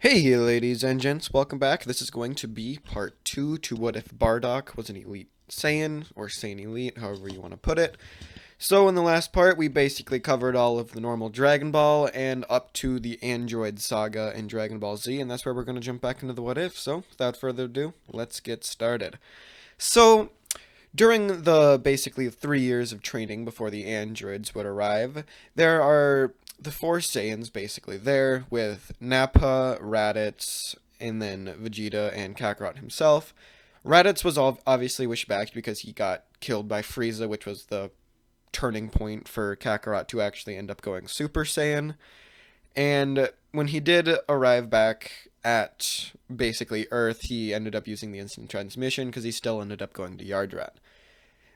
Hey ladies and gents, welcome back. This is going to be part 2 to what if Bardock was an elite Saiyan, or Saiyan elite, however you want to put it. So in the last part, we basically covered all of the normal Dragon Ball and up to the Android saga in Dragon Ball Z, and that's where we're going to jump back into the what if. So without further ado, let's get started. So during the basically 3 years of training before the androids would arrive, there are the four Saiyans basically there with Nappa, Raditz, and then Vegeta and Kakarot himself. Raditz was obviously wishbacked because he got killed by Frieza, which was the turning point for Kakarot to actually end up going Super Saiyan. And when he did arrive back at basically Earth, he ended up using the instant transmission because he still ended up going to Yardrat.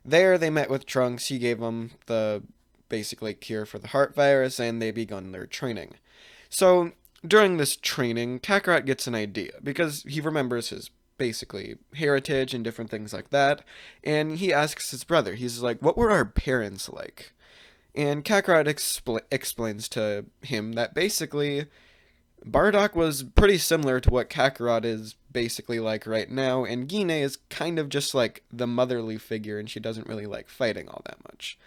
There, they met with Trunks. He gave them the basically cure for the heart virus, and they begun their training. So, during this training, Kakarot gets an idea because he remembers his basically heritage and different things like that, and he asks his brother. He's like, "What were our parents like?" And Kakarot explains to him that basically Bardock was pretty similar to what Kakarot is basically like right now, and Gine is kind of just like the motherly figure, and she doesn't really like fighting all that much.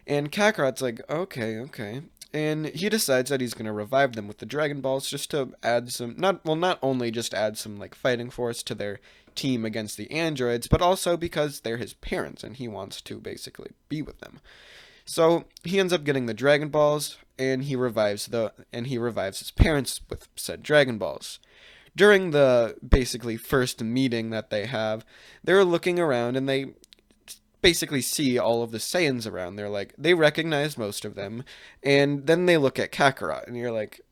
And Kakarot's like, okay, okay. And he decides that he's going to revive them with the Dragon Balls just to add some, not only just add some like fighting force to their team against the androids, but also because they're his parents and he wants to basically be with them. So he ends up getting the Dragon Balls, and he revives his parents with said Dragon Balls. During the basically first meeting that they have, they're looking around and they basically see all of the Saiyans around. They recognize most of them, and then they look at Kakarot,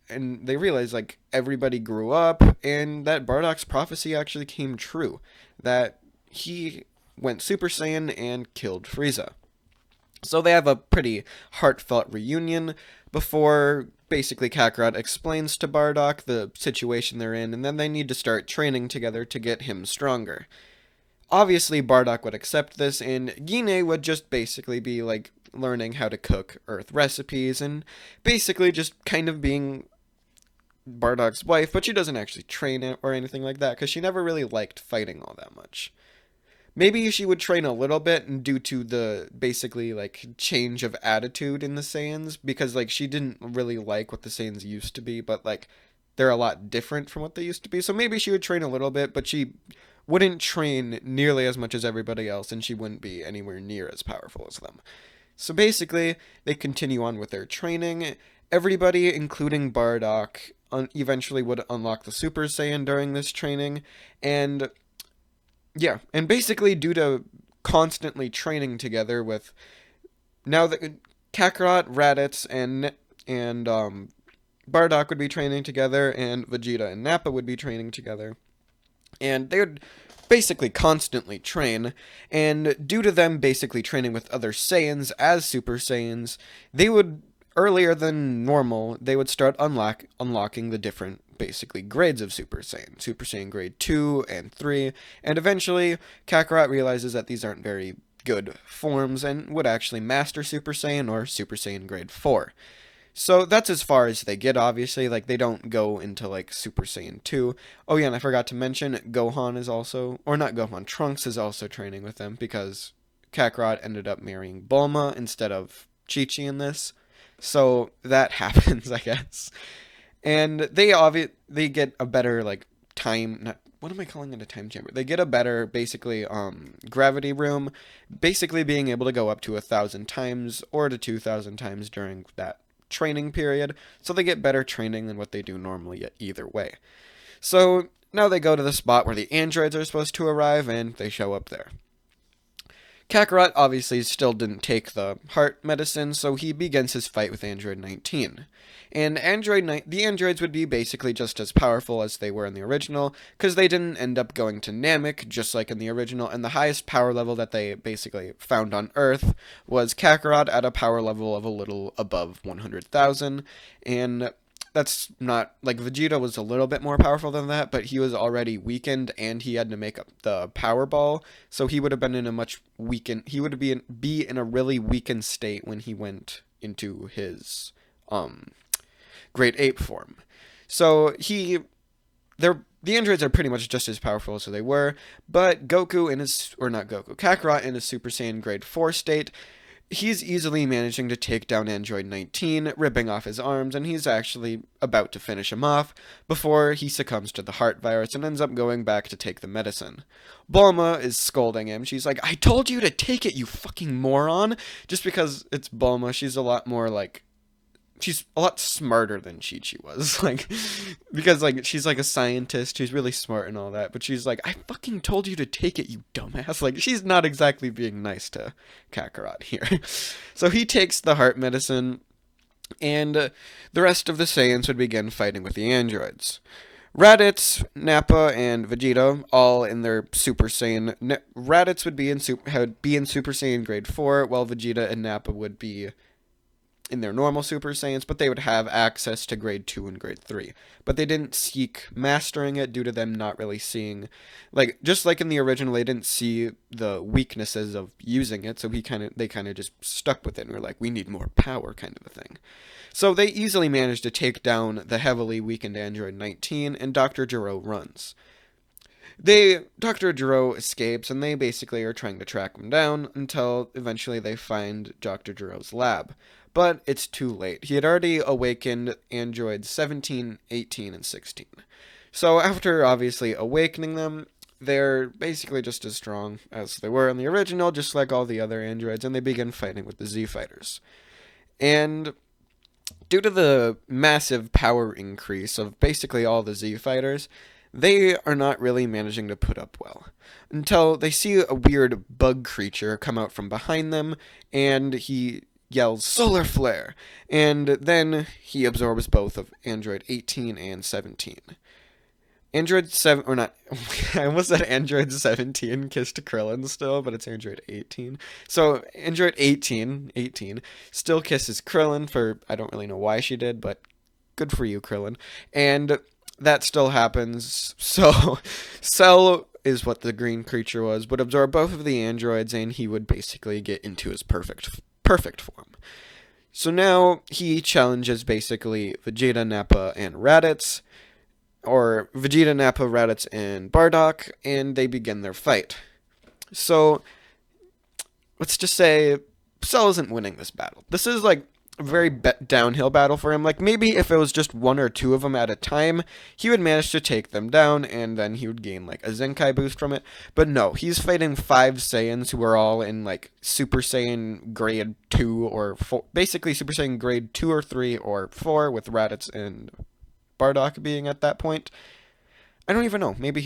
and they realize like everybody grew up, and that Bardock's prophecy actually came true, that he went Super Saiyan and killed Frieza. So they have a pretty heartfelt reunion before basically Kakarot explains to Bardock the situation they're in, and then they need to start training together to get him stronger. Obviously, Bardock would accept this, and Gine would just basically be like learning how to cook Earth recipes and basically just kind of being Bardock's wife, but she doesn't actually train it or anything like that because she never really liked fighting all that much. Maybe she would train a little bit due to the basically like change of attitude in the Saiyans because like she didn't really like what the Saiyans used to be, but like they're a lot different from what they used to be. So maybe she would train a little bit, but she wouldn't train nearly as much as everybody else, and she wouldn't be anywhere near as powerful as them. So basically, they continue on with their training. Everybody, including Bardock, eventually would unlock the Super Saiyan during this training, and yeah, and basically due to constantly training together with now that Kakarot, Raditz, and Bardock would be training together, and Vegeta and Nappa would be training together, and they would basically constantly train. And due to them basically training with other Saiyans as Super Saiyans, they would earlier than normal they would start unlocking the different basically grades of Super Saiyan. Super Saiyan grade 2 and 3, and eventually Kakarot realizes that these aren't very good forms and would actually master Super Saiyan or Super Saiyan grade 4. So that's as far as they get, obviously. Like, they don't go into, like, Super Saiyan 2. Oh, yeah, and I forgot to mention, Gohan is also, or not Gohan, Trunks is also training with them because Kakarot ended up marrying Bulma instead of Chi-Chi in this. So that happens, I guess. And they get a better, like, time, not, what am I calling it, a time chamber? They get a better, basically, gravity room, basically being able to go up to 1,000 times or to 2,000 times during that training period, so they get better training than what they do normally either way. So now they go to the spot where the androids are supposed to arrive, and they show up there. Kakarot obviously still didn't take the heart medicine, so he begins his fight with Android 19. And the androids would be basically just as powerful as they were in the original, because they didn't end up going to Namek, just like in the original, and the highest power level that they basically found on Earth was Kakarot at a power level of a little above 100,000, and that's not like Vegeta was a little bit more powerful than that, but he was already weakened and he had to make up the power ball, so he would have been in a much weakened. He would be in a really weakened state when he went into his great ape form. So he the androids are pretty much just as powerful as they were, but Goku in his, or not Goku, Kakarot in his Super Saiyan Grade 4 state, he's easily managing to take down Android 19, ripping off his arms, and he's actually about to finish him off before he succumbs to the heart virus and ends up going back to take the medicine. Bulma is scolding him. She's like, I told you to take it, you fucking moron! Just because it's Bulma, she's a lot more like, she's a lot smarter than Chi-Chi was, like, because, like, she's, like, a scientist, she's really smart and all that, but she's like, I fucking told you to take it, you dumbass, like, she's not exactly being nice to Kakarot here. So he takes the heart medicine, and the rest of the Saiyans would begin fighting with the androids. Raditz, Nappa, and Vegeta, all in their Super Saiyan. Raditz would be in Super Saiyan Grade 4, while Vegeta and Nappa would be in their normal Super Saiyans, but they would have access to Grade 2 and Grade 3. But they didn't seek mastering it due to them not really seeing, like, just like in the original, they didn't see the weaknesses of using it, so they kind of just stuck with it and were like, we need more power, kind of a thing. So they easily managed to take down the heavily weakened Android 19, and Dr. Gero runs. Dr. Gero escapes, and they basically are trying to track him down until eventually they find Dr. Gero's lab. But it's too late. He had already awakened androids 17, 18, and 16. So after obviously awakening them, they're basically just as strong as they were in the original, just like all the other androids, and they begin fighting with the Z Fighters. And due to the massive power increase of basically all the Z Fighters, they are not really managing to put up well. Until they see a weird bug creature come out from behind them, and he yells, Solar Flare! And then he absorbs both of Android 18 and 17. Android 7, or not, I almost said Android 17 kissed Krillin still, but it's Android 18. So Android 18 still kisses Krillin for, I don't really know why she did, but good for you, Krillin. And that still happens, so Cell is what the green creature was, would absorb both of the androids, and he would basically get into his perfect form. So now he challenges basically Vegeta, Nappa, and Raditz, or Vegeta, Nappa, Raditz, and Bardock, and they begin their fight. So let's just say Cell isn't winning this battle. This is like a very downhill battle for him. Like, maybe if it was just one or two of them at a time, he would manage to take them down, and then he would gain, like, a Zenkai boost from it. But no, he's fighting 5 Saiyans who are all in, like, Super Saiyan Grade 2 or 4, basically Super Saiyan Grade 2 or 3 or 4, with Raditz and Bardock being at that point. I don't even know. Maybe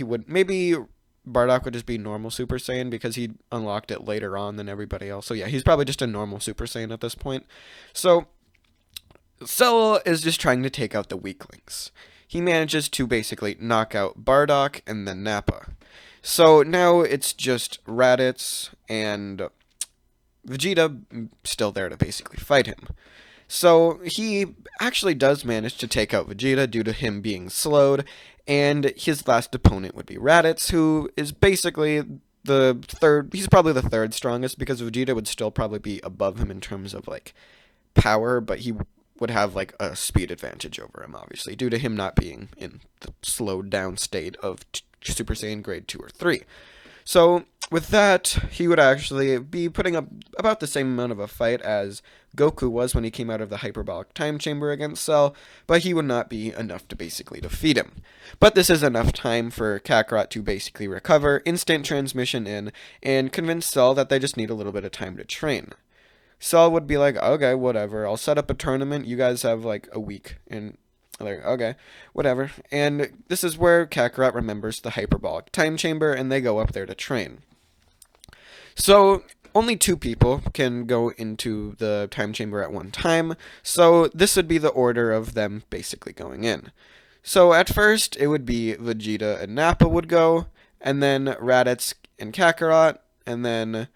Bardock would just be normal Super Saiyan because he unlocked it later on than everybody else. So yeah, he's probably just a normal Super Saiyan at this point. So Cell is just trying to take out the weaklings. He manages to basically knock out Bardock and then Nappa. So now it's just Raditz and Vegeta still there to basically fight him. So he actually does manage to take out Vegeta due to him being slowed, and his last opponent would be Raditz, who is basically the third, he's probably the third strongest, because Vegeta would still probably be above him in terms of, like, power, but he would have, like, a speed advantage over him, obviously, due to him not being in the slowed down state of Super Saiyan Grade 2 or 3. So, with that, he would actually be putting up about the same amount of a fight as Goku was when he came out of the hyperbolic time chamber against Cell, but he would not be enough to basically defeat him. But this is enough time for Kakarot to basically recover, instant transmission in, and convince Cell that they just need a little bit of time to train. Cell would be like, okay, whatever, I'll set up a tournament, you guys have like a week, and they're like, okay, whatever. And this is where Kakarot remembers the hyperbolic time chamber, and they go up there to train. So only 2 people can go into the time chamber at one time, so this would be the order of them basically going in. So at first, it would be Vegeta and Nappa would go, and then Raditz and Kakarot, and then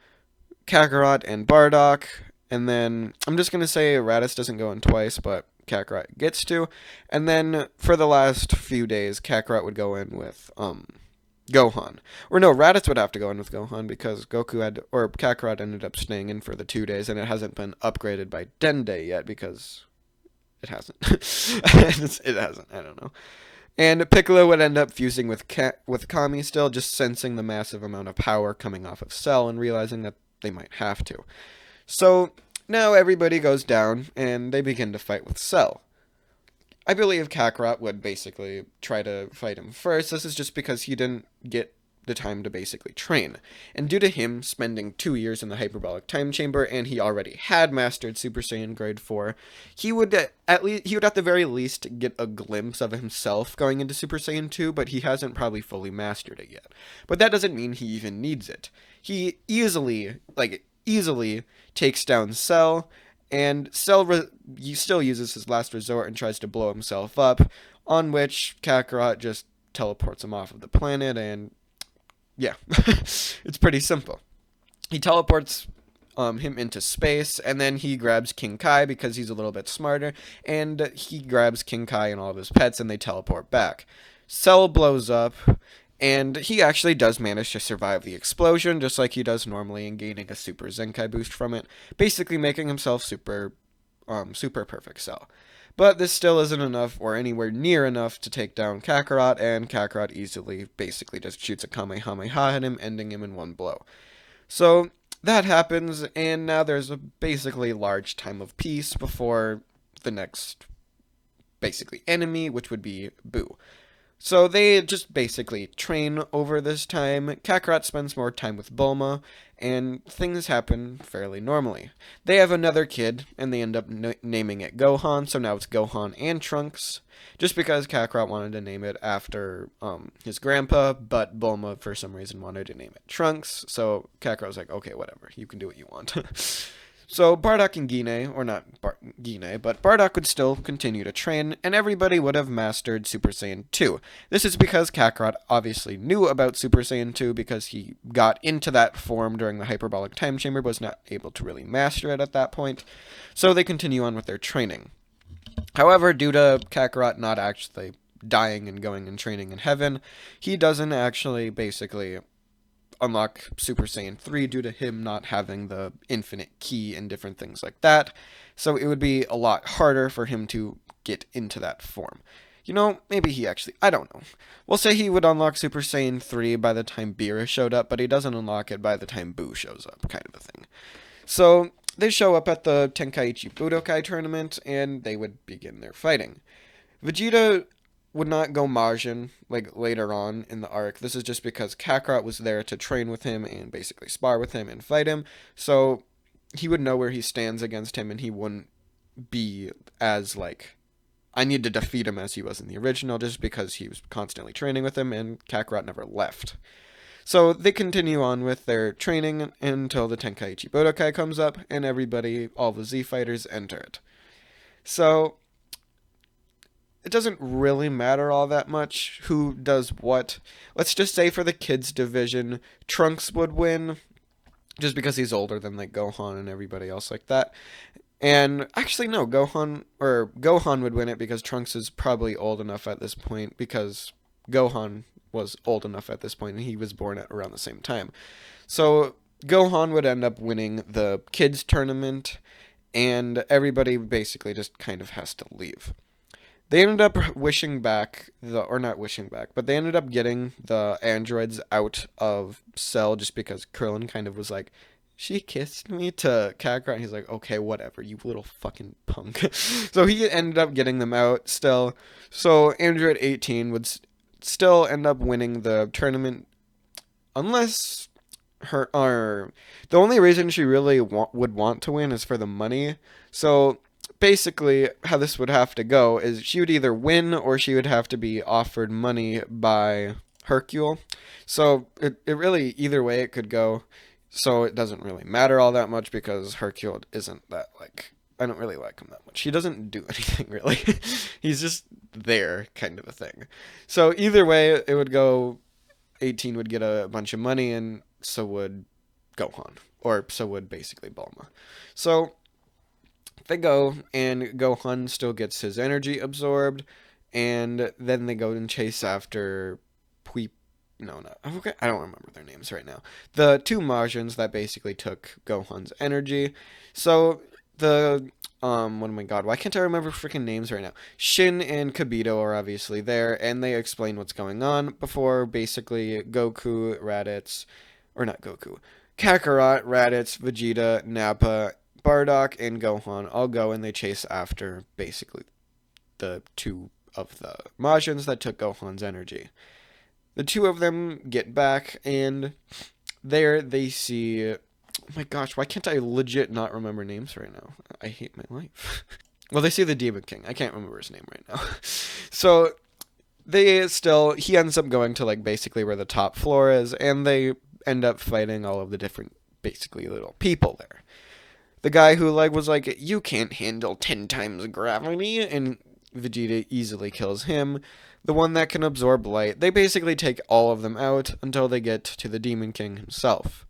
Kakarot and Bardock, and then I'm just going to say Raditz doesn't go in twice, but Kakarot gets to, and then for the last few days, Kakarot would go in with Gohan. Or no, Raditz would have to go in with Gohan because Kakarot ended up staying in for the 2 days, and it hasn't been upgraded by Dende yet because it hasn't. It hasn't, I don't know. And Piccolo would end up fusing with Kami still, just sensing the massive amount of power coming off of Cell and realizing that they might have to. So now everybody goes down and they begin to fight with Cell. I believe Kakarot would basically try to fight him first. This is just because he didn't get the time to basically train. And due to him spending 2 years in the hyperbolic time chamber and he already had mastered Super Saiyan grade 4, he would at the very least get a glimpse of himself going into Super Saiyan 2, but he hasn't probably fully mastered it yet. But that doesn't mean he even needs it. He easily takes down Cell, and Cell still uses his last resort and tries to blow himself up, on which Kakarot just teleports him off of the planet, and yeah, it's pretty simple. He teleports him into space, and then he grabs King Kai because he's a little bit smarter, and he grabs King Kai and all of his pets, and they teleport back. Cell blows up, and he actually does manage to survive the explosion, just like he does normally, and gaining a Super Zenkai boost from it, basically making himself super perfect Cell. But this still isn't enough, or anywhere near enough, to take down Kakarot, and Kakarot easily basically just shoots a Kamehameha at him, ending him in one blow. So that happens, and now there's a basically large time of peace before the next basically enemy, which would be Boo. So they just basically train over this time. Kakarot spends more time with Bulma, and things happen fairly normally. They have another kid, and they end up naming it Gohan, so now it's Gohan and Trunks, just because Kakarot wanted to name it after his grandpa, but Bulma, for some reason, wanted to name it Trunks, so Kakarot was like, okay, whatever, you can do what you want. So Bardock and Guinea, or not Guinea, but Bardock would still continue to train, and everybody would have mastered Super Saiyan 2. This is because Kakarot obviously knew about Super Saiyan 2 because he got into that form during the hyperbolic time chamber, but was not able to really master it at that point. So they continue on with their training. However, due to Kakarot not actually dying and going and training in heaven, he doesn't actually basically unlock Super Saiyan 3 due to him not having the infinite key and different things like that. So it would be a lot harder for him to get into that form. You know, maybe he actually, I don't know. We'll say he would unlock Super Saiyan 3 by the time Beerus showed up, but he doesn't unlock it by the time Boo shows up, kind of a thing. So they show up at the Tenkaichi Budokai tournament, and they would begin their fighting. Vegeta would not go Majin, like, later on in the arc. This is just because Kakarot was there to train with him and basically spar with him and fight him, so he would know where he stands against him, and he wouldn't be as, like, I need to defeat him as he was in the original, just because he was constantly training with him, and Kakarot never left. So they continue on with their training until the Tenkaichi Budokai comes up, and everybody, all the Z fighters, enter it. So it doesn't really matter all that much who does what. Let's just say for the kids division, Trunks would win, just because he's older than like Gohan and everybody else like that. And actually no, Gohan would win it because Trunks is probably old enough at this point, because Gohan was old enough at this point and he was born at around the same time. So Gohan would end up winning the kids tournament, and everybody basically just kind of has to leave. They ended up they ended up getting the androids out of Cell just because Krillin kind of was like, she kissed me, to Kakarot, and he's like, okay, whatever, you little fucking punk. So he ended up getting them out still. So Android 18 would still end up winning the tournament, unless the only reason she really would want to win is for the money. So basically, how this would have to go is she would either win or she would have to be offered money by Hercule. So it really, either way it could go. So it doesn't really matter all that much because Hercule isn't that, like, I don't really like him that much. He doesn't do anything really. He's just there, kind of a thing. So either way, it would go, 18 would get a bunch of money, and so would Gohan. Or so would basically Bulma. So they go, and Gohan still gets his energy absorbed, and then they go and chase after I don't remember their names right now. The two Majins that basically took Gohan's energy. So the what am I god? Why can't I remember freaking names right now? Shin and Kibito are obviously there, and they explain what's going on before basically Goku, Raditz, or not Goku, Kakarot, Raditz, Vegeta, Nappa, Bardock, and Gohan all go and they chase after basically the two of the Majins that took Gohan's energy. The two of them get back, and there they see. Oh my gosh, why can't I legit not remember names right now? I hate my life. Well, they see the Demon King. I can't remember his name right now. So he ends up going to like basically where the top floor is, and they end up fighting all of the different basically little people there. The guy who like was like, you can't handle 10 times gravity, and Vegeta easily kills him. The one that can absorb light. They basically take all of them out until they get to the Demon King himself.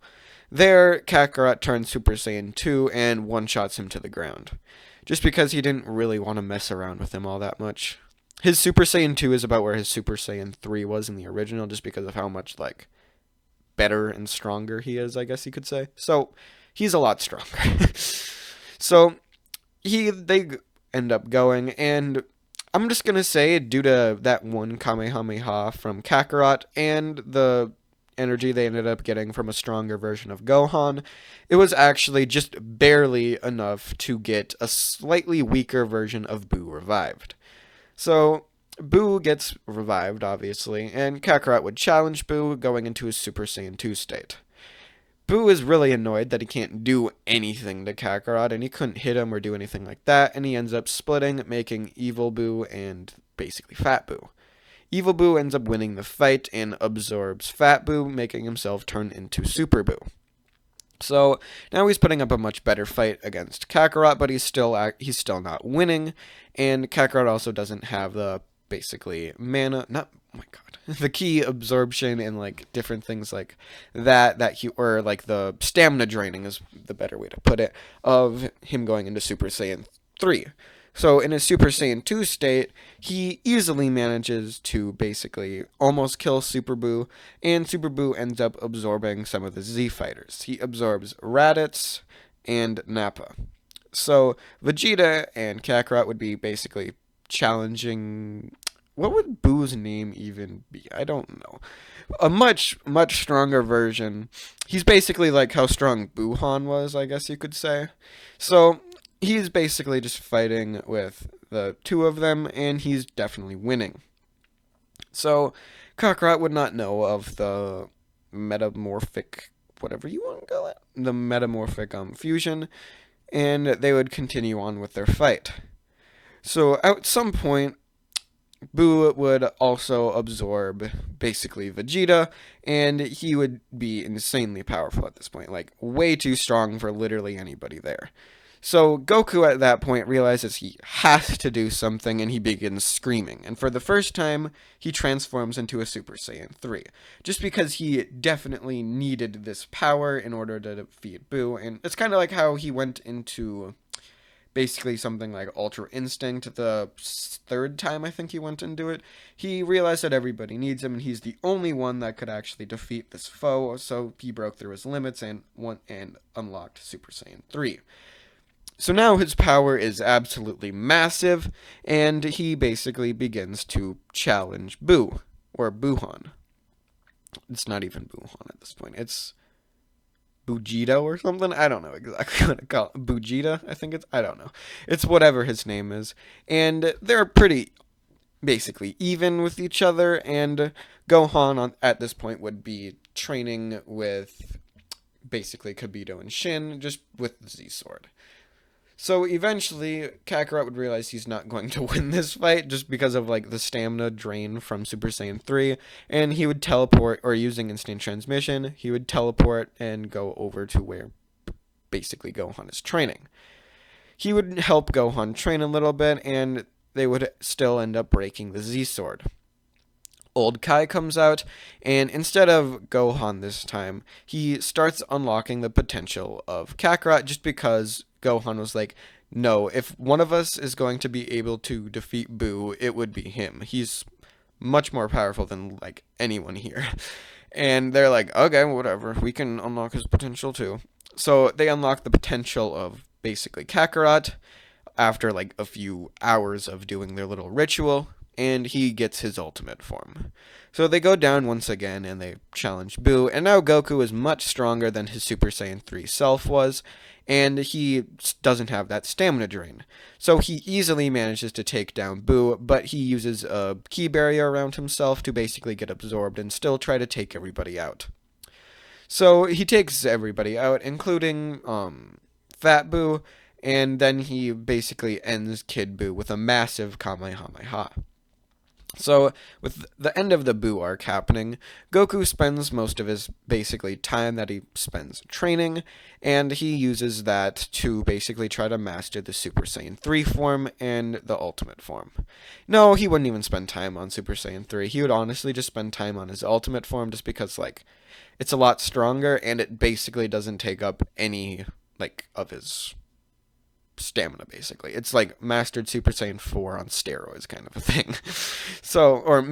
There, Kakarot turns Super Saiyan 2 and one-shots him to the ground. Just because he didn't really want to mess around with him all that much. His Super Saiyan 2 is about where his Super Saiyan 3 was in the original, just because of how much, like, better and stronger he is, I guess you could say. So, he's a lot stronger. So, they end up going, and I'm just gonna say, due to that one Kamehameha from Kakarot and the energy they ended up getting from a stronger version of Gohan, it was actually just barely enough to get a slightly weaker version of Buu revived. So, Buu gets revived, obviously, and Kakarot would challenge Buu going into his Super Saiyan 2 state. Buu is really annoyed that he can't do anything to Kakarot, and he couldn't hit him or do anything like that, and he ends up splitting, making Evil Buu and basically Fat Buu. Evil Buu ends up winning the fight and absorbs Fat Buu, making himself turn into Super Buu. So now he's putting up a much better fight against Kakarot, but he's still not winning, and Kakarot also doesn't have the basically mana, not, oh my god, the key absorption and like different things like or like the stamina draining is the better way to put it, of him going into Super Saiyan 3. So in his Super Saiyan 2 state, he easily manages to basically almost kill Super Buu, and Super Buu ends up absorbing some of the Z fighters. He absorbs Raditz and Nappa. So Vegeta and Kakarot would be basically challenging. What would Boo's name even be? I don't know. A much, much stronger version. He's basically like how strong Buhan was, I guess you could say. So he's basically just fighting with the two of them, and he's definitely winning. So Kakarot would not know of the metamorphic, whatever you want to call it, the metamorphic fusion, and they would continue on with their fight. So at some point, Buu would also absorb basically Vegeta, and he would be insanely powerful at this point, like way too strong for literally anybody there. So Goku at that point realizes he has to do something, and he begins screaming. And for the first time, he transforms into a Super Saiyan 3. Just because he definitely needed this power in order to defeat Buu. And it's kind of like how he went into basically something like Ultra Instinct the third time I think he went into it. He realized that everybody needs him, and he's the only one that could actually defeat this foe. So he broke through his limits and unlocked Super Saiyan 3. So now his power is absolutely massive, and he basically begins to challenge Buu, or Buhan. It's not even Buhan at this point. It's Bujito or something? I don't know exactly what to call it. Bujita, I think I don't know. It's whatever his name is. And they're pretty basically even with each other, and Gohan at this point would be training with basically Kibito and Shin, just with the Z-Sword. So eventually, Kakarot would realize he's not going to win this fight just because of like the stamina drain from Super Saiyan 3, and he would teleport, or using instant transmission, he would teleport and go over to where basically Gohan is training. He would help Gohan train a little bit, and they would still end up breaking the Z-Sword. Old Kai comes out, and instead of Gohan this time, he starts unlocking the potential of Kakarot just because Gohan was like, no, if one of us is going to be able to defeat Buu, it would be him. He's much more powerful than, like, anyone here. And they're like, okay, whatever, we can unlock his potential too. So they unlock the potential of basically Kakarot. after like a few hours of doing their little ritual, and he gets his ultimate form. So they go down once again and they challenge Boo, and now Goku is much stronger than his Super Saiyan 3 self was, and he doesn't have that stamina drain. So he easily manages to take down Boo, but he uses a ki barrier around himself to basically get absorbed and still try to take everybody out. So he takes everybody out, including Fat Boo, and then he basically ends Kid Boo with a massive Kamehameha. So, with the end of the Boo arc happening, Goku spends most of his basically time that he spends training, and he uses that to basically try to master the Super Saiyan 3 form and the Ultimate form. No, he wouldn't even spend time on Super Saiyan 3. He would honestly just spend time on his Ultimate form just because, like, it's a lot stronger and it basically doesn't take up any, like, of his stamina, basically. It's like Mastered Super Saiyan 4 on steroids kind of a thing. So, or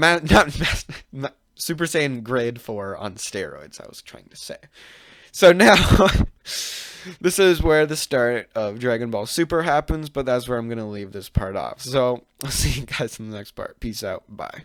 Super Saiyan Grade 4 on steroids, I was trying to say. So now, this is where the start of Dragon Ball Super happens, but that's where I'm going to leave this part off. So, I'll see you guys in the next part. Peace out. Bye.